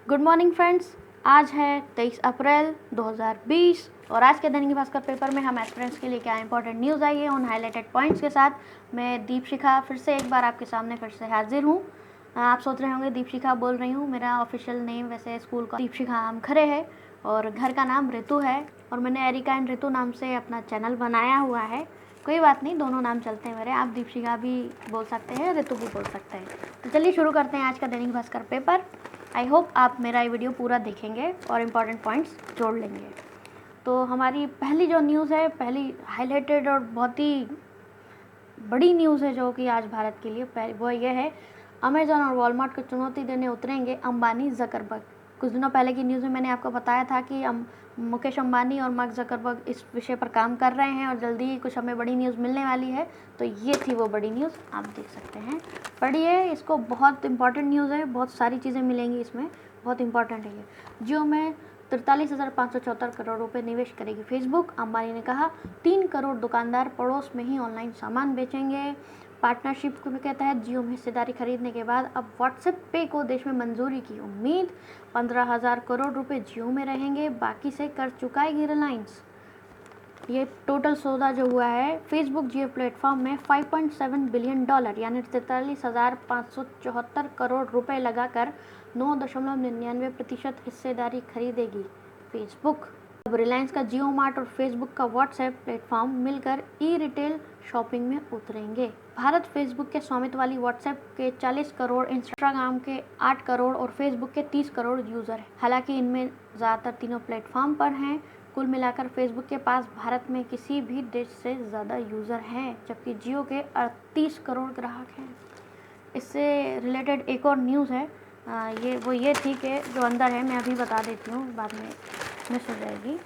Good morning friends. आज है 23 अप्रैल 2020 और आज के दैनिक भास्कर पेपर में हम एस्पिरेंट्स के लिए क्या इंपॉर्टेंट न्यूज़ आई है उन हाईलाइटेड पॉइंट्स के साथ मैं दीपशिखा फिर से एक बार आपके सामने फिर से हाजिर हूँ। आप सोच रहे होंगे दीपशिखा बोल रही हूँ, मेरा ऑफिशियल नेम वैसे स्कूल का दीपशिखा आमखरे है और घर का नाम ऋतु है और मैंने एरिका एंड ऋतु नाम से अपना चैनल बनाया हुआ है। कोई बात नहीं, दोनों नाम चलते हैं मेरे, आप दीपशिखा भी बोल सकते हैं, ऋतु भी बोल सकते हैं। तो चलिए शुरू करते हैं आज का Dainik Bhaskar paper. I hope आप मेरा ये वीडियो पूरा देखेंगे और इम्पॉर्टेंट पॉइंट्स जोड़ लेंगे। तो हमारी पहली जो न्यूज़ है, पहली हाईलाइटेड और बहुत ही बड़ी न्यूज़ है जो कि आज भारत के लिए, वो ये है अमेजॉन और वॉलमार्ट को चुनौती देने उतरेंगे अंबानी ज़करबर्ग। कुछ दिनों पहले की न्यूज़ में मैंने आपको बताया था कि मुकेश अंबानी और मार्क ज़करबर्ग इस विषय पर काम कर रहे हैं और जल्दी ही कुछ हमें बड़ी न्यूज़ मिलने वाली है। तो ये थी वो बड़ी न्यूज़, आप देख सकते हैं, पढ़िए इसको, बहुत इंपॉर्टेंट न्यूज़ है, बहुत सारी चीज़ें मिलेंगी इसमें, बहुत इंपॉर्टेंट है ये। जियो में 43,574 करोड़ रुपए निवेश करेगी फेसबुक। अंबानी ने कहा 3 करोड़ दुकानदार पड़ोस में ही ऑनलाइन सामान बेचेंगे। पार्टनरशिप के तहत जियो में हिस्सेदारी खरीदने के बाद अब व्हाट्सएप पे को देश में मंजूरी की उम्मीद। 15,000 करोड़ रुपए जियो में रहेंगे, बाकी से कर चुकाएगी रिलायंस। ये टोटल सौदा जो हुआ है फेसबुक जियो प्लेटफॉर्म में $5.7 बिलियन यानी 43,574 करोड़ रुपए लगाकर 9.99% हिस्सेदारी खरीदेगी फेसबुक। अब रिलायंस का जियो मार्ट और फेसबुक का व्हाट्सएप प्लेटफॉर्म मिलकर ई रिटेल शॉपिंग में उतरेंगे। भारत फेसबुक के स्वामित्व वाली व्हाट्सएप के 40 करोड़, इंस्टाग्राम के 8 करोड़ और फेसबुक के 30 करोड़ यूज़र हैं। हालांकि इनमें ज़्यादातर तीनों प्लेटफॉर्म पर हैं। कुल मिलाकर फेसबुक के पास भारत में किसी भी देश से ज़्यादा यूज़र हैं, जबकि जियो के 38 करोड़ ग्राहक हैं। इससे रिलेटेड एक और न्यूज़ है, ये थी कि जो अंदर है मैं अभी बता देती हूँ, बाद में मिस हो जाएगी।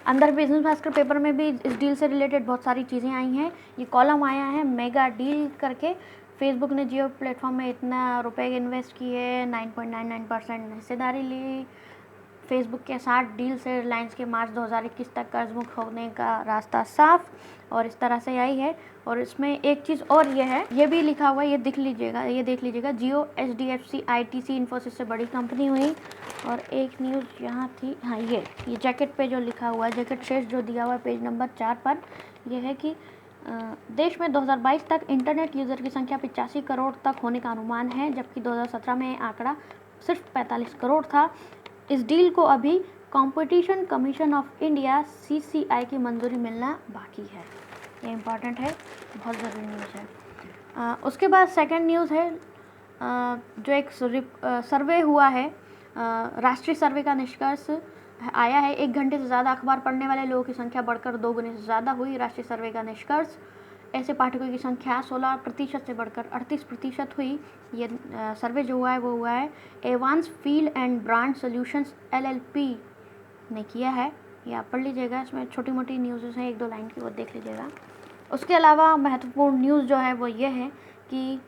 अंदर बिजनेस भास्कर पेपर में भी इस डील से रिलेटेड बहुत सारी चीज़ें आई हैं। ये कॉलम आया है मेगा डील करके, फेसबुक ने जियो प्लेटफॉर्म में इतना रुपए इन्वेस्ट किए, 9.99% हिस्सेदारी ली। फेसबुक के साथ डील से रिलायंस के मार्च 2021 तक कर्ज मुक्त होने का रास्ता साफ, और इस तरह से आई है। और इसमें एक चीज़ और ये है, ये भी लिखा हुआ है, ये देख लीजिएगा, जियो HDFC ITC इन्फोसिस से बड़ी कंपनी हुई। और एक न्यूज़ यहाँ थी, हाँ ये जैकेट पे जो लिखा हुआ है, जैकेट शेष जो दिया हुआ है पेज नंबर 4 पर, यह है कि देश में 2022 तक इंटरनेट यूज़र की संख्या 85 करोड़ तक होने का अनुमान है, जबकि 2017 में आंकड़ा सिर्फ 45 करोड़ था। इस डील को अभी competition commission of India CCI की मंजूरी मिलना बाकी है। ये इम्पॉर्टेंट है, बहुत ज़रूरी न्यूज़ है। उसके बाद सेकंड न्यूज़ है, जो एक सर्वे हुआ है, राष्ट्रीय सर्वे का निष्कर्ष आया है। 1 घंटे से ज़्यादा अखबार पढ़ने वाले लोगों की संख्या बढ़कर 2 गुने से ज़्यादा हुई। राष्ट्रीय सर्वे का निष्कर्ष, ऐसे पाठकों की संख्या 16% से बढ़कर 38% हुई। ये सर्वे जो हुआ है वो हुआ है Evans field and brand solutions LLP ने किया है। ये आप पढ़ लीजिएगा, इसमें छोटी मोटी न्यूज़ हैं 1-2 लाइन की, वो देख लीजिएगा। उसके अलावा महत्वपूर्ण न्यूज़ जो है वो ये है कि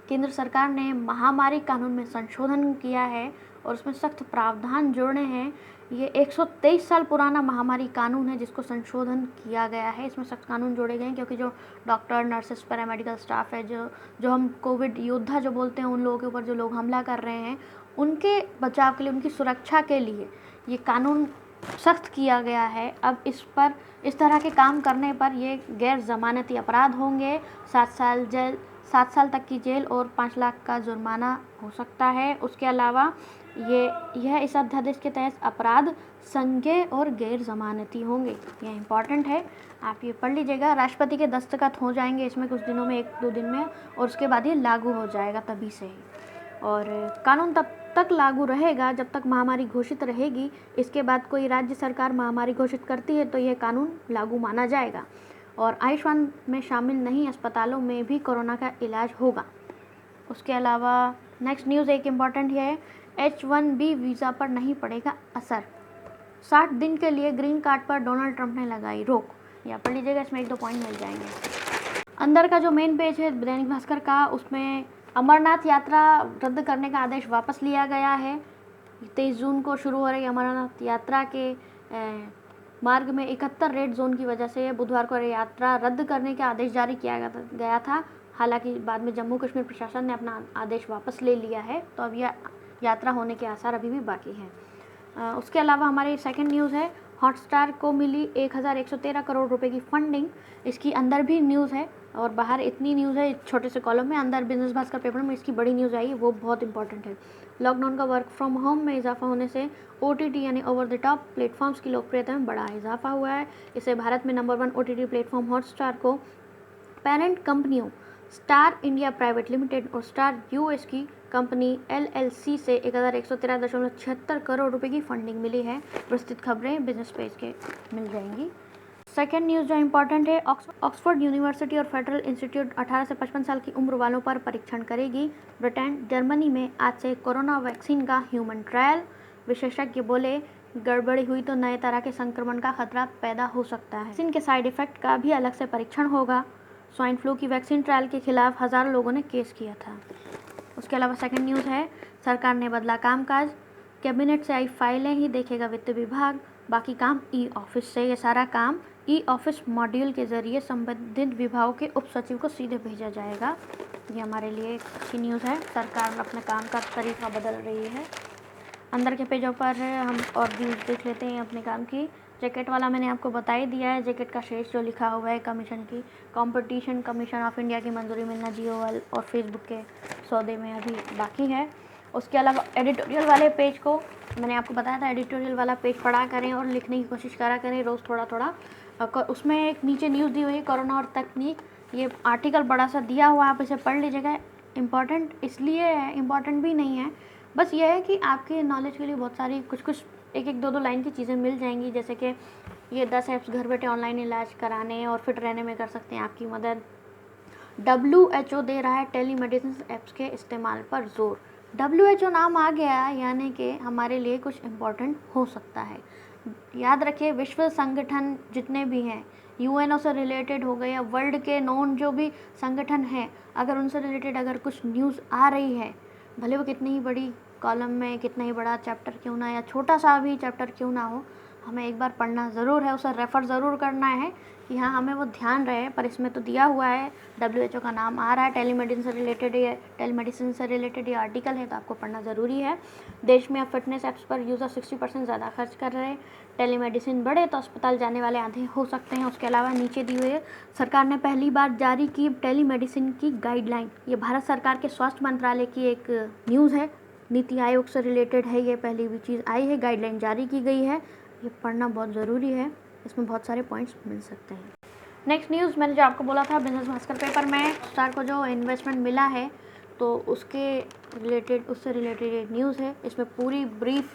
केंद्र सरकार ने महामारी कानून में संशोधन किया है और उसमें सख्त प्रावधान जोड़े हैं। ये 123 साल पुराना महामारी कानून है जिसको संशोधन किया गया है। इसमें सख्त कानून जोड़े गए हैं क्योंकि जो डॉक्टर, नर्सेस, पैरामेडिकल स्टाफ है, जो हम कोविड योद्धा जो बोलते हैं, उन लोगों के ऊपर जो लोग हमला कर रहे हैं, उनके बचाव के लिए, उनकी सुरक्षा के लिए ये कानून सख्त किया गया है। अब इस तरह के काम करने पर ये गैर ज़मानती अपराध होंगे। 7 साल तक की जेल और 5 लाख का जुर्माना हो सकता है। उसके अलावा यह इस अध्यादेश के तहत अपराध संज्ञेय और गैर जमानती होंगे। यह इम्पॉर्टेंट है, आप ये पढ़ लीजिएगा। राष्ट्रपति के दस्तखत हो जाएंगे इसमें कुछ दिनों में, 1-2 दिन में, और उसके बाद ये लागू हो जाएगा तभी से ही। और कानून तब तक लागू रहेगा जब तक महामारी घोषित रहेगी। इसके बाद कोई राज्य सरकार महामारी घोषित करती है तो यह कानून लागू माना जाएगा। और आयुष्मान में शामिल नहीं अस्पतालों में भी कोरोना का इलाज होगा। उसके अलावा नेक्स्ट न्यूज़ एक इम्पॉर्टेंट है, H1B वीज़ा पर नहीं पड़ेगा असर। 60 दिन के लिए ग्रीन कार्ड पर डोनाल्ड ट्रंप ने लगाई रोक। या पढ़ लीजिएगा, इसमें 1-2 पॉइंट मिल जाएंगे। अंदर का जो मेन पेज है दैनिक भास्कर का, उसमें अमरनाथ यात्रा रद्द करने का आदेश वापस लिया गया है। 23 जून को शुरू हो रही अमरनाथ यात्रा के मार्ग में 71 रेड जोन की वजह से बुधवार को यात्रा रद्द करने का आदेश जारी किया गया था। हालांकि बाद में जम्मू कश्मीर प्रशासन ने अपना आदेश वापस ले लिया है, तो अब यह यात्रा होने के आसार अभी भी बाकी हैं। उसके अलावा हमारी सेकंड न्यूज़ है, हॉटस्टार को मिली 1113 करोड़ रुपए की फंडिंग। इसकी अंदर भी न्यूज़ है और बाहर इतनी न्यूज़ है छोटे से कॉलम में, अंदर बिजनेस भास्कर पेपर में इसकी बड़ी न्यूज़ आई है, वो बहुत इंपॉर्टेंट है। लॉकडाउन का वर्क फ्रॉम होम में इजाफा होने से OTT यानी ओवर द टॉप प्लेटफॉर्म्स की लोकप्रियता में बड़ा इजाफा हुआ है। इससे भारत में नंबर 1 OTT प्लेटफॉर्म हॉटस्टार को पेरेंट कंपनियों स्टार इंडिया प्राइवेट लिमिटेड और स्टार US की कंपनी LLC से 1113.76 करोड़ रुपए की फंडिंग मिली है। विस्तृत खबरें बिजनेस पेज के मिल जाएंगी। सेकेंड न्यूज़ जो इम्पोर्टेंट है, ऑक्सफोर्ड यूनिवर्सिटी और फेडरल इंस्टीट्यूट 18 से 55 साल की उम्र वालों पर परीक्षण करेगी। ब्रिटेन जर्मनी में आज से कोरोना वैक्सीन का ह्यूमन ट्रायल। विशेषज्ञ बोले, गड़बड़ी हुई तो नए तरह के संक्रमण का खतरा पैदा हो सकता है। वैक्सीन के साइड इफेक्ट का भी अलग से परीक्षण होगा। स्वाइन फ्लू की वैक्सीन ट्रायल के खिलाफ हज़ारों लोगों ने केस किया था। उसके अलावा सेकंड न्यूज़ है, सरकार ने बदला कामकाज, कैबिनेट से आई फाइलें ही देखेगा वित्त विभाग, बाकी काम ई-ऑफिस से। ये सारा काम ई-ऑफिस मॉड्यूल के जरिए संबंधित विभागों के उप सचिव को सीधे भेजा जाएगा। ये हमारे लिए अच्छी न्यूज़ है, सरकार अपने काम का तरीका बदल रही है। अंदर के पेजों पर हम और न्यूज़ देख लेते हैं अपने काम की। जैकेट वाला मैंने आपको बता ही दिया है, जैकेट का शेष जो लिखा हुआ है कमीशन की, कंपटीशन कमीशन ऑफ इंडिया की मंजूरी मिलना जियो और फेसबुक के सौदे में अभी बाकी है। उसके अलावा एडिटोरियल वाले पेज को मैंने आपको बताया था, एडिटोरियल वाला पेज पढ़ा करें और लिखने की कोशिश करा करें रोज़ थोड़ा थोड़ा। उसमें एक नीचे न्यूज़ दी हुई है, कोरोना और तकनीक, ये आर्टिकल बड़ा सा दिया हुआ है, आप इसे पढ़ लीजिएगा। इम्पॉर्टेंट इसलिए है, इम्पॉर्टेंट भी नहीं है, बस ये है कि आपके नॉलेज के लिए बहुत सारी कुछ एक एक दो लाइन की चीज़ें मिल जाएंगी। जैसे कि ये 10 ऐप्स घर बैठे ऑनलाइन इलाज कराने और फिट रहने में कर सकते हैं आपकी मदद। WHO दे रहा है टेलीमेडिसिन ऐप्स के इस्तेमाल पर जोर। WHO नाम आ गया यानी कि हमारे लिए कुछ इम्पोर्टेंट हो सकता है। याद रखिए, विश्व संगठन जितने भी हैं, UNO से रिलेटेड हो गए या वर्ल्ड के नॉन जो भी संगठन हैं, अगर उनसे रिलेटेड अगर कुछ न्यूज़ आ रही है, भले वो कितनी ही बड़ी कॉलम में कितना ही बड़ा चैप्टर क्यों ना या छोटा सा भी चैप्टर क्यों ना हो, हमें एक बार पढ़ना ज़रूर है, उसे रेफ़र ज़रूर करना है कि हाँ हमें वो ध्यान रहे। पर इसमें तो दिया हुआ है, WHO का नाम आ रहा है, टेलीमेडिसिन से रिलेटेड ये आर्टिकल है, तो आपको पढ़ना ज़रूरी है। देश में अब फिटनेस ऐप्स पर यूज़र 60% ज़्यादा खर्च कर रहे हैं। टेलीमेडिसिन बढ़े तो अस्पताल जाने वाले आधे हो सकते हैं। उसके अलावा नीचे दी हुई है, सरकार ने पहली बार जारी की टेलीमेडिसिन की गाइडलाइन। ये भारत सरकार के स्वास्थ्य मंत्रालय की एक न्यूज़ है, नीति आयोग से रिलेटेड है, ये पहली भी चीज़ आई है, गाइडलाइन जारी की गई है। ये पढ़ना बहुत ज़रूरी है, इसमें बहुत सारे पॉइंट्स मिल सकते हैं। नेक्स्ट न्यूज़ मैंने जो आपको बोला था, बिजनेस भास्कर पेपर में स्टार को जो इन्वेस्टमेंट मिला है तो उससे रिलेटेड एक न्यूज़ है। इसमें पूरी ब्रीफ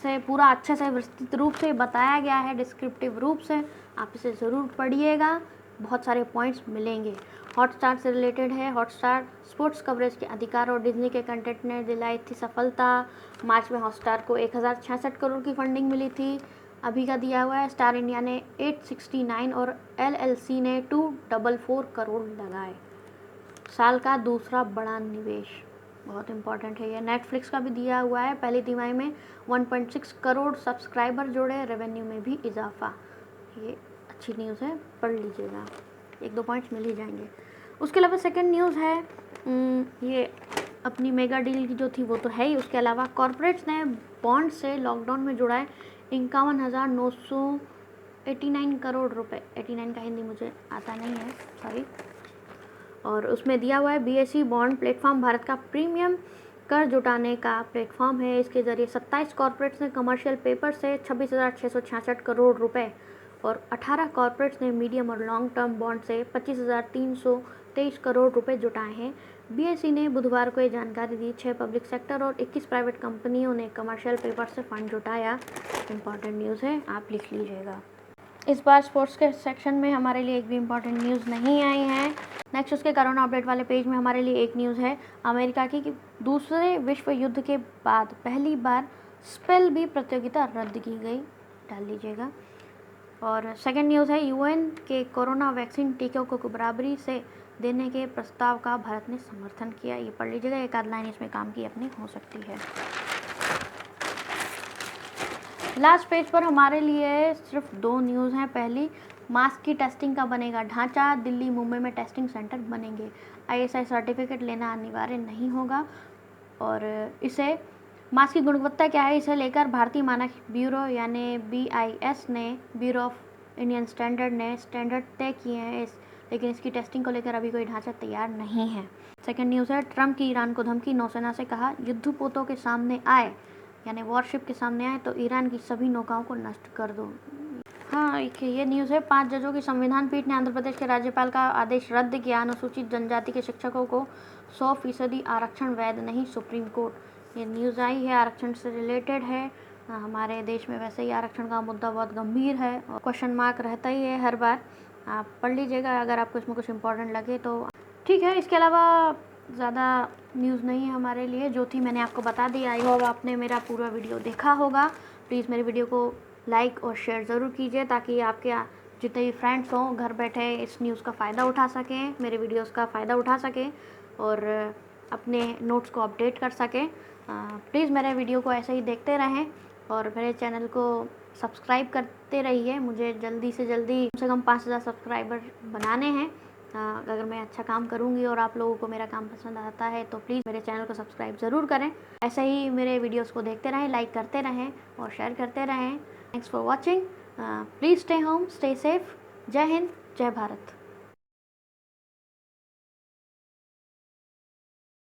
से पूरा अच्छे से विस्तृत रूप से बताया गया है, डिस्क्रिप्टिव रूप से। आप इसे ज़रूर पढ़िएगा, बहुत सारे पॉइंट्स मिलेंगे। हॉटस्टार से रिलेटेड है, हॉटस्टार स्पोर्ट्स कवरेज के अधिकार और डिज्नी के कंटेंट ने दिलाई थी सफलता। मार्च में हॉटस्टार को 1066 करोड़ की फंडिंग मिली थी। अभी का दिया हुआ है, स्टार इंडिया ने 869 और LLC ने 244 करोड़ लगाए। साल का दूसरा बड़ा निवेश, बहुत इंपॉर्टेंट है ये। नेटफ्लिक्स का भी दिया हुआ है, पहली तिमाही में 1.6 करोड़ सब्सक्राइबर जोड़े, रेवेन्यू में भी इजाफा। ये अच्छी न्यूज़ है, पढ़ लीजिएगा, एक दो पॉइंट्स मिल ही जाएंगे। उसके अलावा सेकंड न्यूज़ है, ये अपनी मेगा डील की जो थी वो तो है ही। उसके अलावा कॉर्पोरेट्स ने बॉन्ड से लॉकडाउन में जुड़ाए 51,989 करोड़ रुपए। 89 का हिंदी मुझे आता नहीं है, सॉरी। और उसमें दिया हुआ है, BSE बॉन्ड प्लेटफॉर्म भारत का प्रीमियम कर जुटाने का प्लेटफॉर्म है। इसके जरिए 27 कॉर्पोरेट्स ने कमर्शियल पेपर से 26,666 करोड़ रुपए और 18 कॉर्पोरेट्स ने मीडियम और लॉन्ग टर्म बॉन्ड से 25,323 करोड़ रुपए जुटाए हैं। BSE ने बुधवार को ये जानकारी दी। 6 पब्लिक सेक्टर और 21 प्राइवेट कंपनियों ने कमर्शियल पेपर से फंड जुटाया। इंपॉर्टेंट न्यूज़ है, आप लिख लीजिएगा। इस बार स्पोर्ट्स के सेक्शन में हमारे लिए एक भी इम्पॉर्टेंट न्यूज़ नहीं आई है। नेक्स्ट उसके कोरोना अपडेट वाले पेज में हमारे लिए एक न्यूज़ है, अमेरिका की कि दूसरे विश्व युद्ध के बाद पहली बार स्पेल बी प्रतियोगिता रद्द की गई, डाल लीजिएगा। और सेकंड न्यूज़ है, UN के कोरोना वैक्सीन टीकों को बराबरी से देने के प्रस्ताव का भारत ने समर्थन किया। ये पढ़ लीजिएगा, एक आध लाइन इसमें काम की अपनी हो सकती है। लास्ट पेज पर हमारे लिए सिर्फ 2 न्यूज़ हैं। पहली, मास्क की टेस्टिंग का बनेगा ढांचा, दिल्ली मुंबई में टेस्टिंग सेंटर बनेंगे। ISI सर्टिफिकेट लेना अनिवार्य नहीं होगा और इसे मास्क की गुणवत्ता क्या है, इसे लेकर भारतीय मानक ब्यूरो यानी BIS ने ब्यूरो ऑफ इंडियन स्टैंडर्ड ने स्टैंडर्ड तय किए हैं, लेकिन इसकी टेस्टिंग को लेकर अभी कोई ढांचा तैयार नहीं है। सेकंड न्यूज़ है, ट्रंप की ईरान को धमकी, नौसेना से कहा युद्धपोतों के सामने आए यानी वॉरशिप के सामने आए तो ईरान की सभी नौकाओं को नष्ट कर दो। हाँ, ये न्यूज़ है, 5 जजों की संविधान पीठ ने आंध्र प्रदेश के राज्यपाल का आदेश रद्द किया, अनुसूचित जनजाति के शिक्षकों को 100% आरक्षण वैध नहीं, सुप्रीम कोर्ट। ये न्यूज़ आई है, आरक्षण से रिलेटेड है। हमारे देश में वैसे ही आरक्षण का मुद्दा बहुत गंभीर है और क्वेश्चन मार्क रहता ही है हर बार। आप पढ़ लीजिएगा अगर आपको इसमें कुछ इंपॉर्टेंट लगे तो। ठीक है, इसके अलावा ज़्यादा न्यूज़ नहीं है हमारे लिए, जो थी मैंने आपको बता दी। आई होप आपने मेरा पूरा वीडियो देखा होगा। प्लीज़ मेरे वीडियो को लाइक और शेयर ज़रूर कीजिए ताकि आपके जितने भी फ्रेंड्स हों घर बैठे इस न्यूज़ का फ़ायदा उठा सकें, मेरे वीडियोस का फ़ायदा उठा सकें और अपने नोट्स को अपडेट कर सकें। प्लीज़ मेरे वीडियो को ऐसे ही देखते रहें और मेरे चैनल को सब्सक्राइब करते रहिए। मुझे जल्दी से जल्दी कम से कम 5000 सब्सक्राइबर बनाने हैं। अगर मैं अच्छा काम करूंगी और आप लोगों को मेरा काम पसंद आता है तो प्लीज़ मेरे चैनल को सब्सक्राइब ज़रूर करें। ऐसे ही मेरे वीडियोस को देखते रहें, लाइक करते रहें और शेयर करते रहें। Thanks for watching. Please stay home, stay safe. जय हिंद, जय भारत।